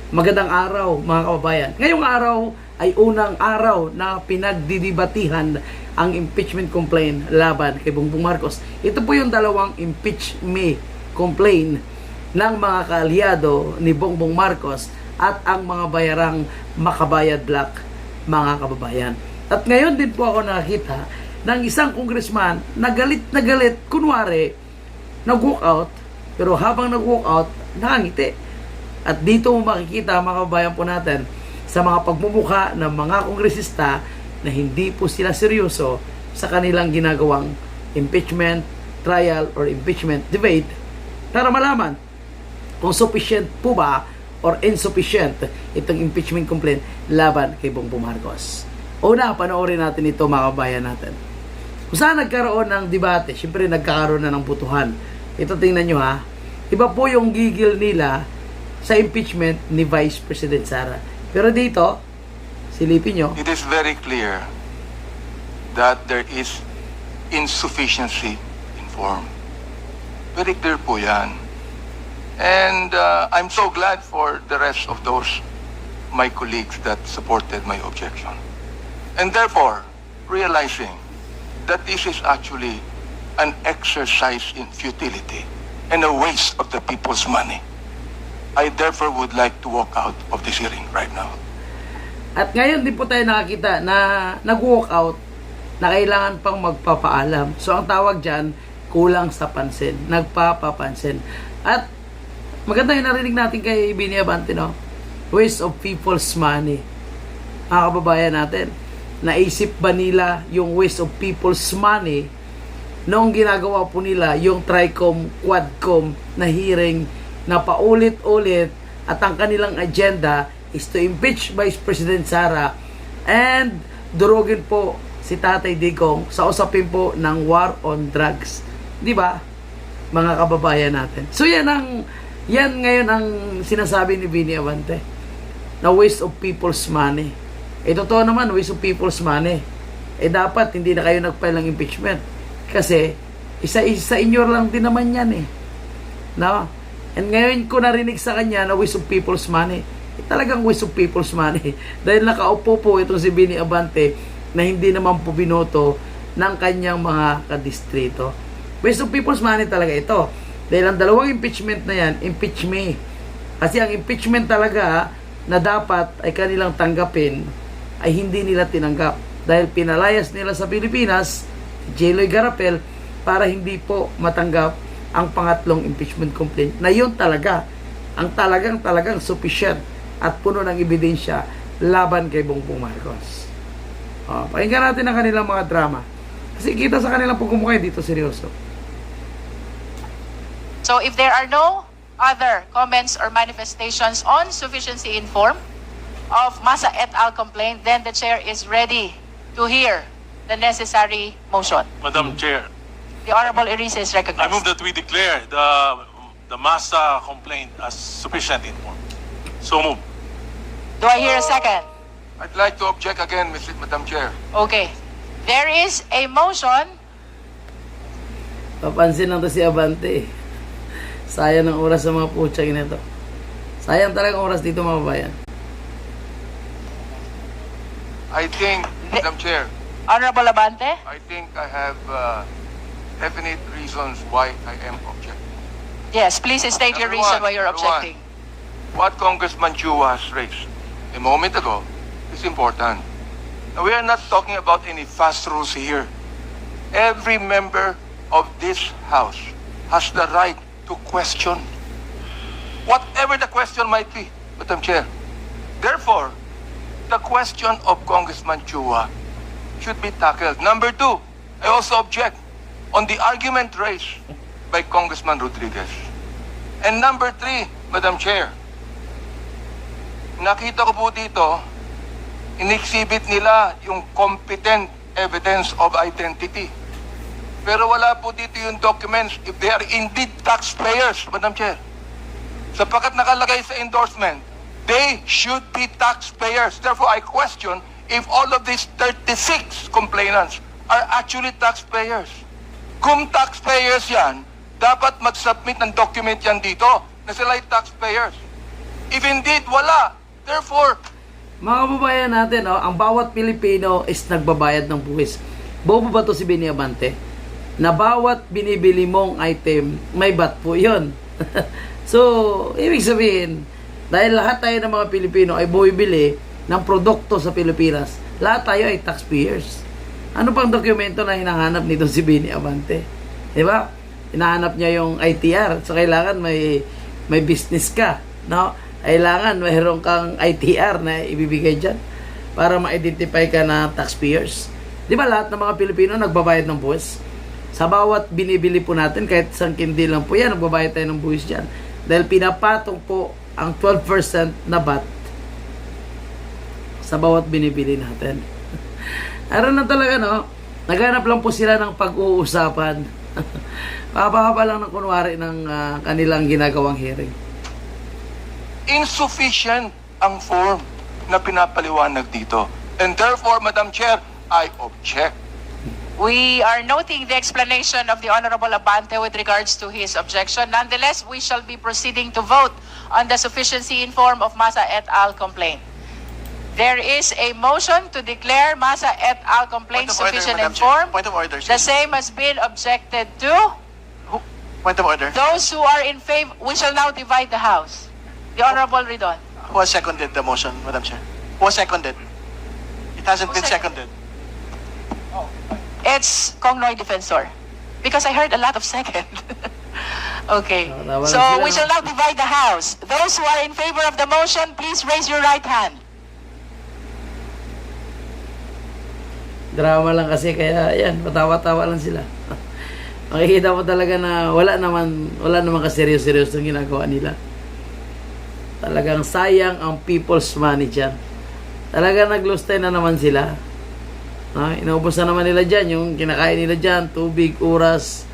Magandang araw mga kababayan. Ngayong araw ay unang araw na pinagdidibatihan ang impeachment complaint laban kay Bongbong Marcos. Ito po yung dalawang impeach me complaint ng mga kaalyado ni Bongbong Marcos at ang mga bayarang Makabayad Black, mga kababayan. At ngayon din po ako nakakita ng isang congressman na galit, kunwari, nag-walk out, pero habang nag-walk out, nakangiti. At dito mo makikita, mga kababayan po natin, sa mga pagmumukha ng mga kongresista na hindi po sila seryoso sa kanilang ginagawang impeachment trial or impeachment debate para malaman kung sufficient po ba or insufficient itong impeachment complaint laban kay Bongbong Marcos. Una, panoorin natin ito, mga kababayan natin. Kung saan nagkaroon ng debate, syempre nagkakaroon na ng butuhan. Ito, tingnan nyo ha. Iba po yung gigil nila sa impeachment ni Vice President Sara. Pero dito, silipin nyo. It is very clear that there is insufficiency in form. Very clear po yan. And I'm so glad for the rest of those, my colleagues, that supported my objection. And therefore, realizing that this is actually an exercise in futility and a waste of the people's money, I therefore would like to walk out of this hearing right now. At ngayon din po tayo nakakita na nag-walk out na kailangan pang magpapaalam. So ang tawag dyan, kulang sa pansin. Nagpapapansin. At maganda yung narinig natin kay Bini Abante, no? Waste of people's money. Mga kababayan natin, naisip ba nila yung waste of people's money noong ginagawa po nila yung Tricom, Quadcom na hearing na paulit-ulit at ang kanilang agenda is to impeach Vice President Sara and durugin po si Tatay Digong sa usapin po ng war on drugs. Di ba? Mga kababayan natin. So yan ngayon ang sinasabi ni Bini Abante na waste of people's money. Totoo naman, waste of people's money. Dapat hindi na kayo nag-file ng impeachment kasi isa inyo lang din naman yan no? And ngayon ko narinig sa kanya na waste of people's money. Talagang waste of people's money. Dahil nakaupo po itong si Bini Abante na hindi naman po binoto ng kanyang mga kadistrito. Waste of people's money talaga ito. Dahil ang dalawang impeachment na yan, impeach me. Kasi ang impeachment talaga na dapat ay kanilang tanggapin ay hindi nila tinanggap. Dahil pinalayas nila sa Pilipinas, Jeloy Garapel, para hindi po matanggap ang pangatlong impeachment complaint na yun talaga ang talagang sufficient at puno ng ebidensya laban kay Bongbong Marcos. Pakinggan natin ang kanilang mga drama kasi kita sa kanilang pagmumukha dito seryoso. So if there are no other comments or manifestations on sufficiency in form of Masa et al. Complaint, then the chair is ready to hear the necessary motion. Madam Chair, The Honorable Erice is I recognized. move that we declare the Masa complaint as sufficient in form. So move. Do I hear a second? I'd like to object again, Madam Chair. Okay. There is a motion. Papansin lang to si Abante. Sayang ng oras sa mga putsang nito. Sayang talagang oras dito, mga babayan. I think, Madam Chair, Honorable Abante. I think I have definite reasons why I am objecting. Yes, please state your Number reason one, why you're number one. objecting. What Congressman Chua has raised a moment ago is important. Now, we are not talking about any fast rules here. Every member of this House has the right to question whatever the question might be, Madam Chair. Therefore, the question of Congressman Chua should be tackled. Number two, I also object on the argument raised by Congressman Rodriguez. And number three, Madam Chair, nakita ko po dito, in-exhibit nila yung competent evidence of identity. Pero wala po dito yung documents if they are indeed taxpayers, Madam Chair. Sapagkat nakalagay sa endorsement, they should be taxpayers. Therefore, I question if all of these 36 complainants are actually taxpayers. Kung taxpayers yan, dapat mag-submit ng document yan dito na sila ay taxpayers. If indeed, wala. Therefore, Mga kababayan natin, ang bawat Pilipino is nagbabayad ng buwis. Bobo ba to si Benny Abante? Na bawat binibili mong item, may VAT po yun. So, ibig sabihin, dahil lahat tayo ng mga Pilipino ay bumibili ng produkto sa Pilipinas, lahat tayo ay taxpayers. Ano pang dokumento na hinahanap nito si Benny Abante? Diba? Hinahanap niya yung ITR. So, kailangan may business ka. No? Kailangan mayroon kang ITR na ibibigay dyan para ma-identify ka na taxpayers. Di ba lahat ng mga Pilipino nagbabayad ng buwis? Sa bawat binibili po natin, kahit isang kindi lang po yan, nagbabayad tayo ng buwis dyan. Dahil pinapatong po ang 12% na VAT sa bawat binibili natin. Aron na talaga, no? Naghanap lang po sila ng pag-uusapan. Pahaba lang ng kunwari ng kanilang ginagawang hearing. insufficient ang form na pinapaliwanag dito. And therefore, Madam Chair, I object. We are noting the explanation of the Honorable Abante with regards to his objection. Nonetheless, we shall be proceeding to vote on the sufficiency in form of Masa et al. Complaint. There is a motion to declare Masa et al. Complaint sufficient in form. Point of order. The same has been objected to. Point of order. Those who are in favor, we shall now divide the House. The Honorable Ridon. Who has seconded the motion, Madam Chair? Who has seconded? It hasn't been seconded. It's Kong Noy Defensor. Because I heard a lot of second. Okay. Tawa lang So sila, we no? shall now divide the House. Those who are in favor of the motion, please raise your right hand. Drama lang kasi, kaya yan, patawa-tawa lang sila. Makikita mo talaga na wala naman kaseryoso-seryoso yung ginagawa nila. Talagang sayang ang people's money dyan. Talagang naglustay na naman sila. No? Inaubos na naman nila dyan, yung kinakain nila dyan, tubig, oras,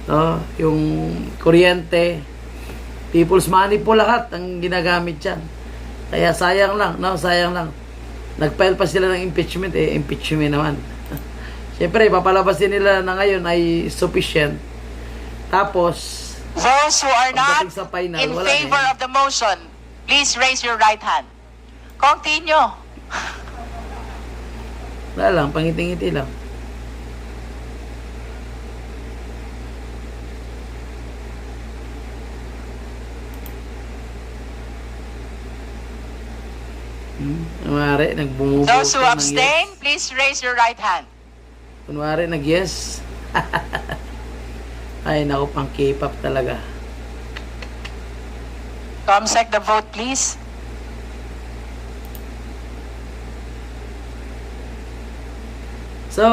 no? Yung kuryente. People's money po lahat ang ginagamit dyan. Kaya sayang lang, no? Sayang lang. Nag-file pa sila ng impeachment, impeachment naman. Siyempre, papalabas din nila na ngayon ay sufficient. Tapos, Those who are not pagdating sa final, in wala favor na of the motion, please raise your right hand. Continue. wala lang, pangiti-ngiti lang. Kunwari, nagbumubuto Those who ng abstain, yes. please raise your right hand. Kunwari, nag-yes. Ay, naku, pang K-pop talaga. Comsec the vote, please. So,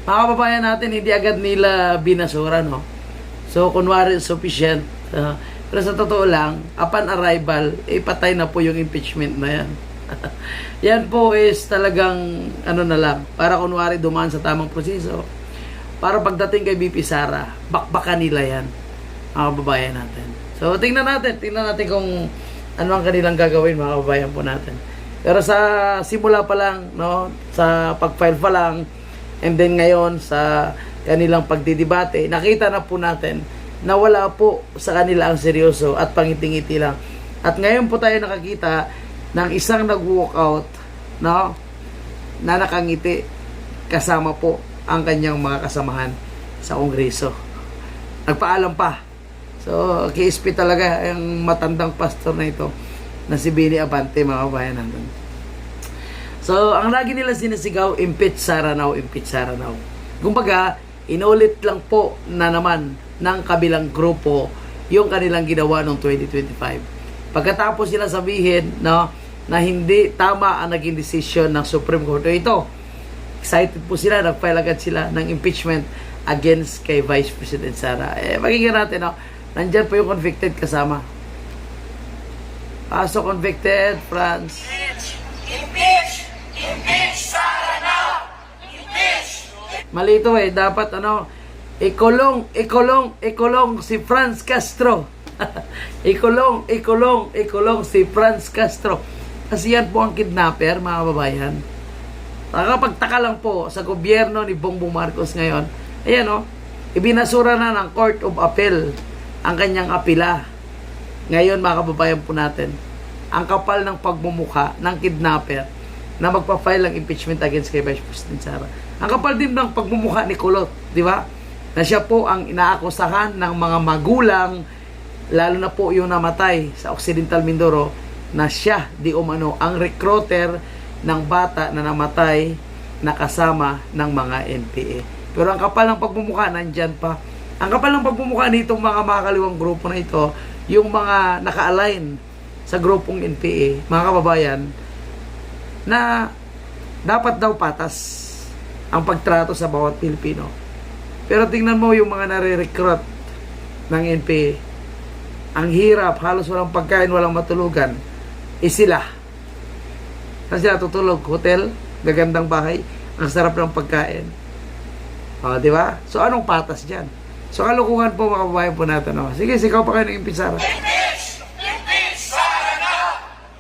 mga kababayan natin, hindi agad nila binasura, no? So, kunwari, sufficient. Pero sa totoo lang, upon arrival, patay na po yung impeachment na yan. Yan po is talagang, ano na lang, para kunwari dumaan sa tamang proseso. Para pagdating kay BP Sara, bakbakan nila yan, mga kababayan natin. So, tingnan natin kung ano ang kanilang gagawin, mga kababayan po natin. Pero sa simula pa lang, no, sa pag-file pa lang, and then ngayon sa kanilang pagdidebate, nakita na po natin na wala po sa kanila ang seryoso at pangiting-ngiti lang. At ngayon po tayo nakakita ng isang nag-walkout, no, na nakangiti kasama po ang kanyang mga kasamahan sa Kongreso. Nagpaalam pa. So, KSP talaga ang matandang pastor na ito na si Benny Abante, mga kabayan natin. So, ang lagi nila sinisigaw, impeach Sara now, impeach Sara now. Kumbaga, inulit lang po na naman ng kabilang grupo yung kanilang ginawa noong 2025. Pagkatapos sila sabihin, no, na hindi tama ang naging decision ng Supreme Court. Ito, excited po sila, nag-file agad sila ng impeachment against kay Vice President Sara. Magiging natin, no, nandyan po yung convicted kasama. So convicted, France. Impeach! Impeach Sara now! Impeach! Malito dapat ikulong si Franz Castro. ikulong si Franz Castro. Kasi yan po ang kidnapper, mga babayan. Nakapagtaka lang po sa gobyerno ni Bongbong Marcos ngayon. Ayan ibinasura na ng Court of Appeal ang kanyang apila. Ngayon, mga kababayan po natin, ang kapal ng pagmumukha ng kidnapper na magpa-file ng impeachment against kay Vice President Sara. Ang kapal din ng pagmumukha ni Kulot, di ba? Na siya po ang inaakusahan ng mga magulang, lalo na po yung namatay sa Occidental Mindoro, na siya di umano ang recruiter ng bata na namatay na kasama ng mga NPA. Pero ang kapal ng pagmumukha nandyan pa. Ang kapal ng pagmumukha nitong mga makakaliwang grupo na ito, yung mga naka-align sa grupong NPA, mga kababayan, na dapat daw patas ang pagtrato sa bawat Pilipino. Pero tingnan mo yung mga nare-recruit ng NPA. Ang hirap, halos walang pagkain, walang matulugan. Sila. Saan sila tutulog? Hotel? Gagandang bahay? Ang sarap ng pagkain. O, di ba? So, anong patas dyan? So, kalukuhan po, mga kababayan po natin. O. Sige, sigaw pa kayo ng impeach, Sara. Impeach! Impeach Sara now!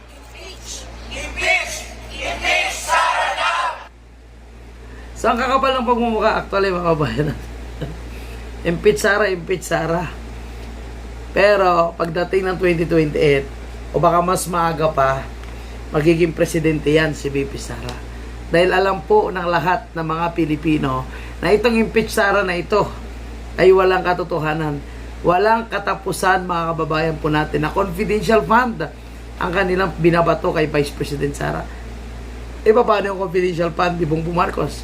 Impeach! Impeach! Impeach Sara now! So, ang kakapal ng pagmumukha, actually, mga kababayan natin. Impeach Sara, impeach Sara. Pero, pagdating ng 2028, o baka mas maaga pa, magiging presidente yan si VP Sara. Dahil alam po ng lahat ng mga Pilipino na itong impeach Sara na ito ay walang katotohanan. Walang katapusan, mga kababayan po natin, na confidential fund ang kanilang binabato kay Vice President Sara. E paano yung confidential fund ni Bongbong Marcos?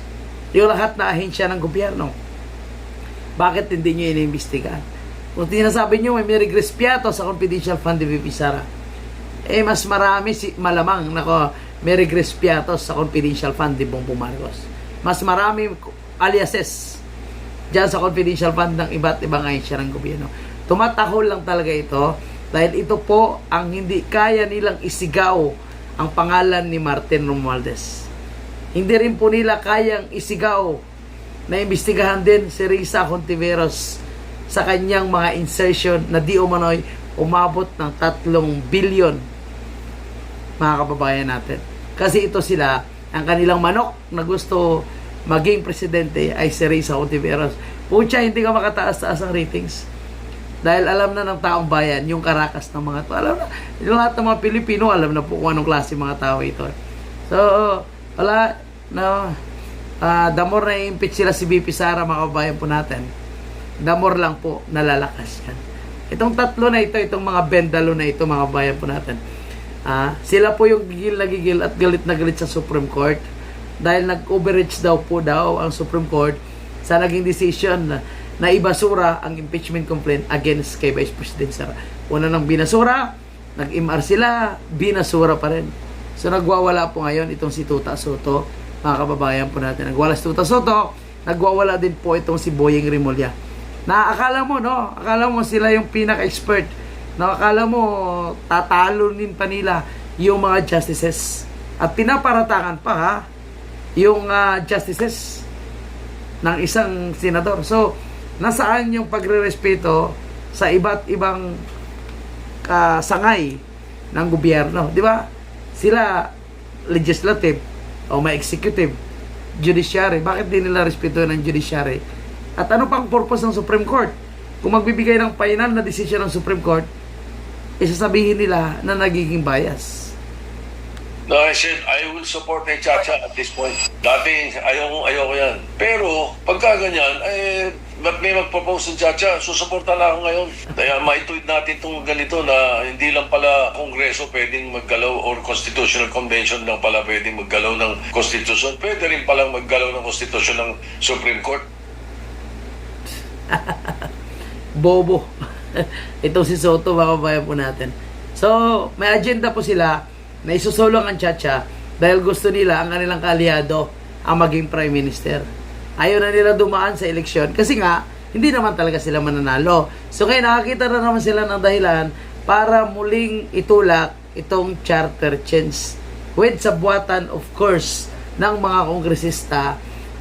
Yung lahat na ahensya ng gobyerno. Bakit hindi nyo iniimbestigahan? Kung tinasabi nyo may regress piato sa confidential fund ni VP Sara, eh mas marami malamang may regress piato sa confidential fund ni Bongbong Marcos. Mas marami aliases dyan sa confidential fund ng iba't ibang ahensya ng gobyerno. Tumatahol lang talaga ito dahil ito po ang hindi kaya nilang isigaw ang pangalan ni Martin Romualdez. Hindi rin po nila kayang isigaw na imbestigahan din si Risa Hontiveros sa kanyang mga insertion na di umano'y umabot ng 3 billion, mga kababayan natin. Kasi ito sila, ang kanilang manok na gusto maging presidente ay si Risa Hontiveros. Pucha, hindi ka makataas-taas ang ratings. Dahil alam na ng taong bayan yung karakas ng mga to. Alam na, yung lahat ng mga Pilipino, alam na po kung anong klase mga tao ito. So, wala, no, the more na i-impeach sila si VP Sara, mga kababayan po natin, the more lang po nalalakas yan. Itong tatlo na ito, itong mga bendalo na ito, mga kababayan po natin, sila po yung gigil na gigil at galit na galit sa Supreme Court dahil nag-overreach daw ang Supreme Court sa naging decision na ibasura ang impeachment complaint against kay Vice President Sara. Una nang binasura, nag-MR sila, binasura pa rin. So nagwawala po ngayon itong si Tuta Soto, mga kababayan po natin. Nagwala si Tuta Soto, nagwawala din po itong si Boyeng Rimulya. Na akala mo sila yung pinaka-expert. Na akala mo tatalunin pa nila yung mga justices. At pinaparatangan pa yung justices ng isang senador. So, nasaan yung pagre-respeto sa iba't ibang sangay ng gobyerno, di ba? Sila legislative o may executive, judiciary. Bakit di nila respeto ng judiciary? At ano pang purpose ng Supreme Court? Kung magbibigay ng final na decision ng Supreme Court, isasabihin nila na nagiging bias. No, I said, I will support kay Chacha at this point. Dati, ayoko yan. Pero, pagka ganyan, may mag-propose ng Chacha, susuporta na ako ngayon. Kaya maituwid natin itong ganito na hindi lang pala Kongreso pwedeng maggalaw or Constitutional Convention lang pala pwedeng maggalaw ng Constitution. Pwede rin palang maggalaw ng Constitution ng Supreme Court. Bobo. Itong si Soto, makabayan po natin. So, may agenda po sila na isusulong ang Chacha dahil gusto nila ang kanilang kaalyado ang maging Prime Minister. Ayaw na nila dumaan sa eleksyon kasi nga, hindi naman talaga sila mananalo. So, kaya nakakita na naman sila ng dahilan para muling itulak itong charter change with sabuatan, of course, ng mga kongresista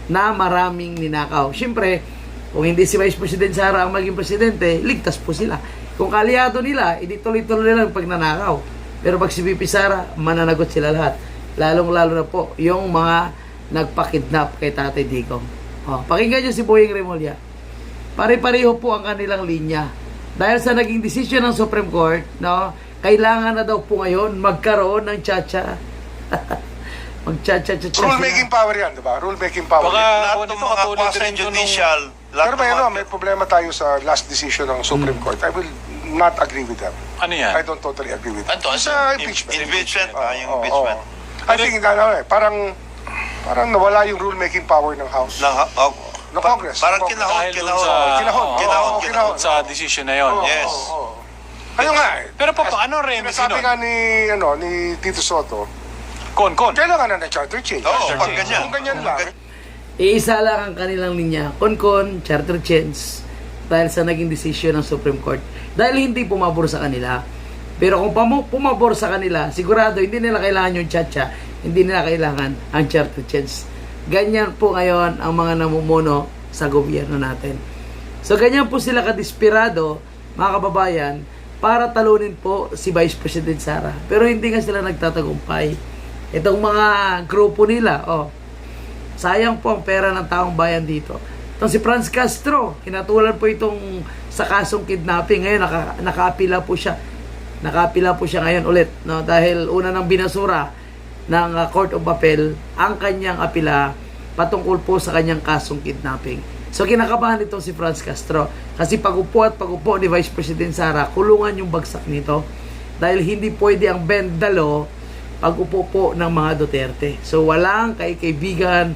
na maraming ninakaw. Siyempre, kung hindi si Vice President Sara ang maging presidente, ligtas po sila. Kung kaalyado nila, hindi tuloy-tuloy lang pagnanakaw. Pero pag si VP Sara, mananagot sila lahat. Lalong-lalo na po yung mga nagpakidnap kay Tatay Digong. Pakinggan nyo si Boyeng Rimulya. Pare-pareho po ang kanilang linya Dahil sa naging desisyon ng Supreme Court, no, kailangan na daw po ngayon magkaroon ng chacha. Mag-chacha-chacha. Rule-making power yan, di ba? Rule-making power. Baka yan. Lahat ng mga quasi-judicial, Pero may problema tayo sa last decision ng Supreme Court. I will not agree with them. Ano yan? I don't totally agree with them. Ano to? Sa impeachment. Impeachment, yung Oo, impeachment. oo. I think, parang nawala yung rule-making power ng House. Ng Congress. Parang ng Congress. kinahon. Kinahon. Sa decision na yon. Yes. Ayun nga eh. Pero paano remedy Sabi nun? nga ni Tito Soto, Kon. kailangan na charter change. Oo, pag ganyan. Kung ganyan lang. Iisa lang ang kanilang linya, konkon, charter change, dahil sa naging desisyon ng Supreme Court. Dahil hindi pumabor sa kanila. Pero kung pumabor sa kanila, sigurado hindi nila kailangan yung chacha, hindi nila kailangan ang charter change. Ganyan po ngayon ang mga namumuno sa gobyerno natin. So ganyan po sila kadesperado, mga kababayan, para talunin po si Vice President Sara. Pero hindi nga sila nagtatagumpay. Itong mga grupo nila, sayang po ang pera ng taong bayan dito. Itong si Franz Castro, hinatulan po itong sa kasong kidnapping. Ngayon, nakaapila po siya. Nakaapila po siya ngayon ulit. No? Dahil una nang binasura ng Court of Appeal ang kanyang apila patungkol po sa kanyang kasong kidnapping. So, kinakabahan itong si Franz Castro. Kasi pag-upo ni Vice President Sara, kulungan yung bagsak nito. Dahil hindi pwede ang bend the law pag-upo po ng mga Duterte. So, walang kaibigan,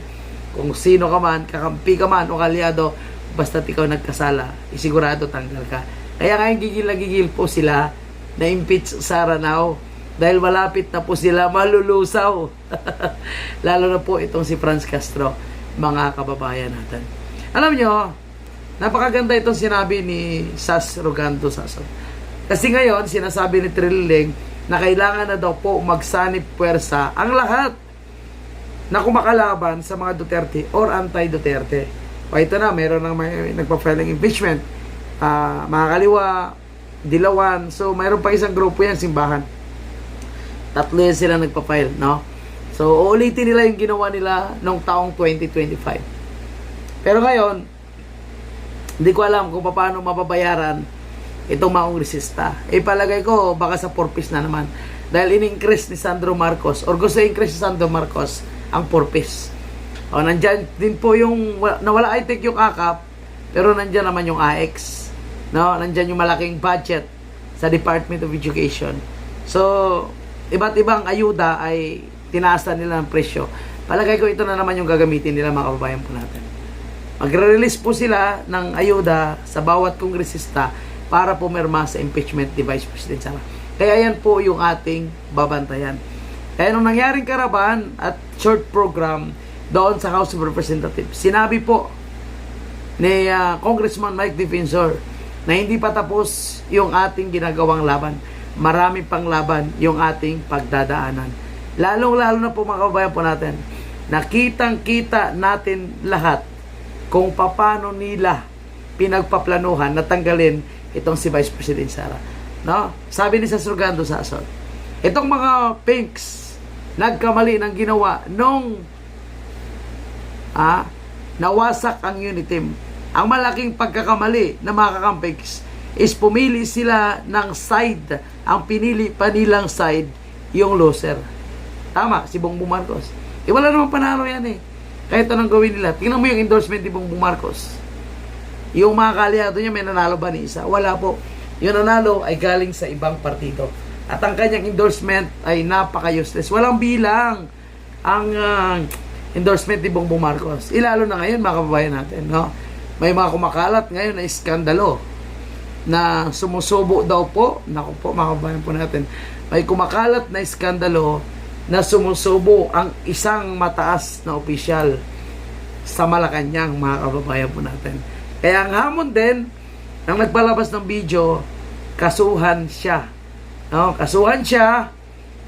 kung sino ka man, kakampi ka man o kalyado, basta't ikaw nagkasala, isigurado tanggal ka. Kaya ngayon gigil na gigil po sila na impeach Sara now dahil malapit na po sila malulusaw. Lalo na po itong si Franz Castro, mga kababayan natin. Alam nyo, napakaganda itong sinabi ni Sas Rogando Sason. Kasi ngayon, sinasabi ni Trilling na kailangan na daw po magsanib puwersa ang lahat na kumakalaban sa mga Duterte or anti-Duterte. O ito na, meron nang may nagpa-file ng impeachment. Mga kaliwa, dilawan. So, mayroon pa isang grupo yan, simbahan. Tatlo yan sila nagpa-file, no? So, uulitin nila yung ginawa nila noong taong 2025. Pero ngayon, hindi ko alam kung paano mababayaran itong mga kongresista. Palagay ko, baka sa purpose na naman. Dahil in-increase ni Sandro Marcos, or gusto i-increase ni Sandro Marcos, ang purpose. O, nandyan din po yung, nawala I think yung AKAP, pero nandyan naman yung AX. No? Nandyan yung malaking budget sa Department of Education. So, iba't ibang ayuda ay tinaasan nila ng presyo. Palagay ko ito na naman yung gagamitin nila, mga kababayan po natin. Magre-release po sila ng ayuda sa bawat kongresista para pumirma sa impeachment ni Vice President Sara. Kaya yan po yung ating babantayan. Kaya nung nangyaring karaban at short program doon sa House of Representatives, sinabi po ni Congressman Mike Defensor na hindi pa tapos yung ating ginagawang laban. Marami pang laban yung ating pagdadaanan. Lalong-lalo na po mga kababayan po natin, nakitang-kita natin lahat kung paano nila pinagpaplanuhan na tanggalin itong si Vice President Sara. No? Sabi ni Sas Rogando Sason, itong mga pinks, nagkamali ng ginawa nung nawasak ang unit team. Ang malaking pagkakamali ng mga kakampiks is pumili sila ng side. Ang pinili pa nilang side, yung loser. Tama, si Bongbong Marcos. Wala naman panalo yan eh. Kahit anong gawin nila. Tingnan mo yung endorsement ni Bongbong Marcos. Yung mga kalyado niya, may nanalo ba ni isa? Wala po. Yung nanalo ay galing sa ibang partido. At ang kanyang endorsement ay napaka-useless. Walang bilang ang endorsement ni Bongbong Marcos. Ilalo na ngayon, mga kababayan natin. No? May mga kumakalat ngayon na iskandalo na sumusubo daw po. Naku po, mga kababayan po natin. May kumakalat na iskandalo na sumusubo ang isang mataas na opisyal sa Malacanang, mga kababayan po natin. Kaya ang hamon din, nang nagpalabas ng video, kasuhan siya. No? Kasuhan siya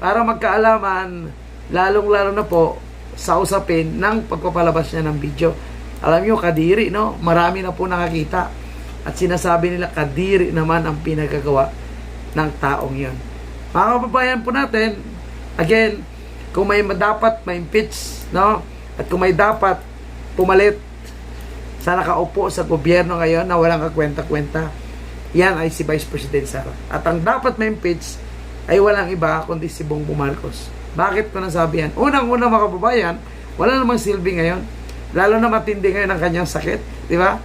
para magkaalaman, lalong-lalo na po sa usapin ng pagpapalabas niya ng video. Alam niyo, kadiri, no? Marami na po nakakita. At sinasabi nila, kadiri naman ang pinagagawa ng taong yon. Mga kababayan po natin, again, kung may dapat ma-impeach, no? At kung may dapat pumalit sa nakaupo sa gobyerno ngayon na walang kakwenta-kwenta, yan ay si Vice President Sara. At ang dapat ma-impeach ay walang iba kundi si Bongbong Marcos. Bakit ko nasabi yan? Unang-una mga kababayan, wala namang silbi ngayon. Lalo na matindi ngayon ang kanyang sakit. Di ba?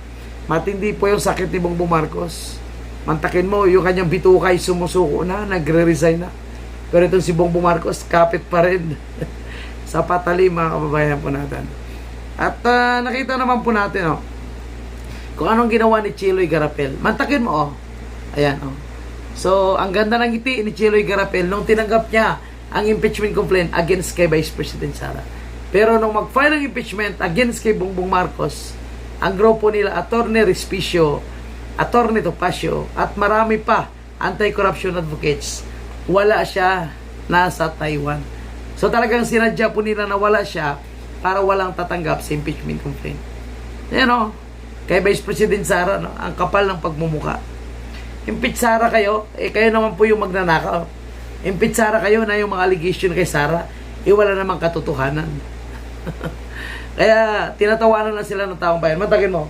Matindi po yung sakit ni Bongbong Marcos. Mantakin mo, yung kanyang bitukay sumusuko na, nagre-resign na. Pero itong si Bongbong Marcos, kapit pa rin. Sa patali mga kababayan po natin. At nakita naman po natin, kung anong ginawa ni Chiloy Garapel. Mantakin mo, ayan, So, ang ganda ng ngiti ni Chiloy Garapel nung tinanggap niya ang impeachment complaint against kay Vice President Sara. Pero nung mag-file ng impeachment against kay Bongbong Marcos, ang grupo nila, Attorney Respicio, Attorney Topacio, at marami pa, anti-corruption advocates, wala siya, nasa Taiwan. So talagang sinadya po nila na wala siya para walang tatanggap sa impeachment complaint. Ayan kay Vice President Sara, ang kapal ng pagmumuka. Impeach Sara kayo, kayo naman po yung magnanakaw. Impeach Sara kayo na yung mga allegation kay Sara, wala namang katotohanan. Kaya tinatawanan na sila ng taong bayan. Matagin mo,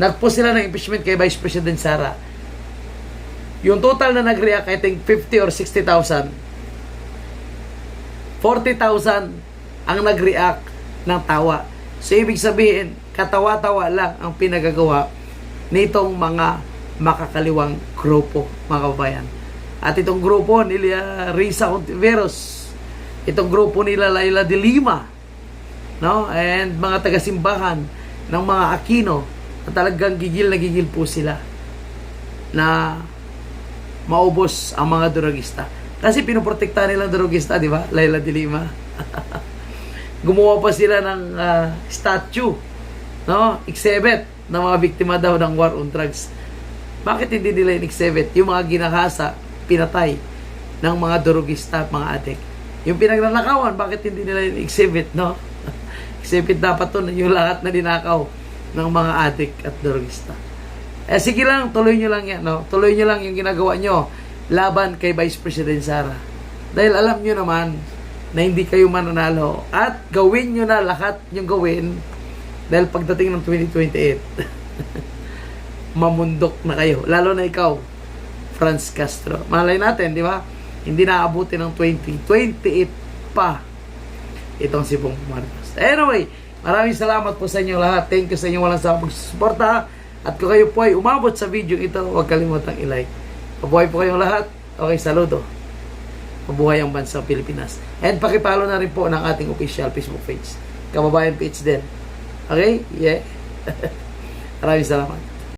nagpost sila ng impeachment kay Vice President Sara. Yung total na nag-react, I think 50 or 60,000. 40,000 ang nag-react ng tawa. So, ibig sabihin, katawa-tawa lang ang pinagagawa nitong mga makakaliwang grupo, mga kabayan. At itong grupo nila Risa Contiveros, itong grupo nila Laila de Lima, and mga taga-simbahan ng mga Aquino, na talagang gigil na gigil po sila na maubos ang mga drogista. Kasi pinoprotektahan nilang drogista, di ba? Laila de Lima. Gumawa pa sila ng statue, exhibit ng mga biktima daw ng war on drugs. Bakit hindi nila in-exhibit yung mga ginahasa, pinatay ng mga drogista at mga adik? Yung pinagnanakawan, bakit hindi nila in-exhibit, Exhibit dapat to yung lahat na dinakaw ng mga adik at drogista. Sige lang, tuloy nyo lang yan, Tuloy nyo lang yung ginagawa nyo laban kay Vice President Sara. Dahil alam nyo naman na hindi kayo mananalo at gawin nyo na lahat yung gawin dahil pagdating ng 2028 mamundok na kayo. Lalo na ikaw, Franz Castro. Malay natin, di ba? Hindi naabuti ng 2028 pa itong si Bongbong Marcos. Anyway, maraming salamat po sa inyo lahat. Thank you sa inyo walang sawang pagsusuporta. At kung kayo po ay umabot sa video ito, huwag kalimutang i-like. Mabuhay po kayong lahat. Okay, saludo. Mabuhay ang bansang Pilipinas. And pakipalo na rin po ng ating official Facebook page. Kababayan page din. Okay? Yeah. Maraming salamat.